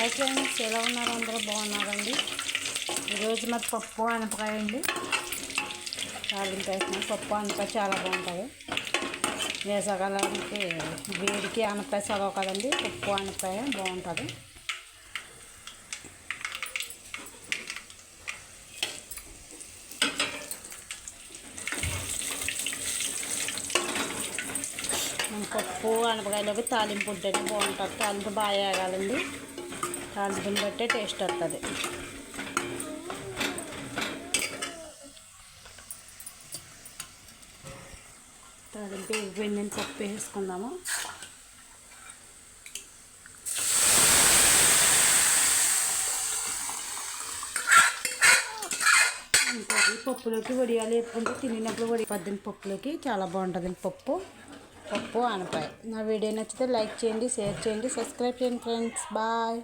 Hi friends, ఎలా ఉన్నారు? అందరూ బాగున్నారండి. ఈరోజు మరి పప్పు అనపకాయ అండి. తాలింపు వేసిన పప్పు అనపకాయ చాలా బాగుంటుంది. వేసవకాలానికి వేడికి అనపకాయ చదవ కదండి, పప్పు అనపకాయ బాగుంటుంది. పప్పు అనపకాయలోకి తాలింపు ఉంటేనే బాగుంటుంది. తాలింపు బాగా వేగాలండి. తాలింపుని బట్టే టేస్ట్ వస్తుంది. తాలింపు వేగిపోయిందని పప్పు వేసుకుందాము. ఇంకోటి పప్పులోకి వడియాలు వేపుకుంటే తినేటప్పుడు వడిపద్దని పప్పులోకి చాలా బాగుంటుంది. పప్పు అనపకాయ. నా వీడియో నచ్చితే లైక్ చేయండి, షేర్ చేయండి, సబ్స్క్రైబ్ చేయండి ఫ్రెండ్స్. బాయ్.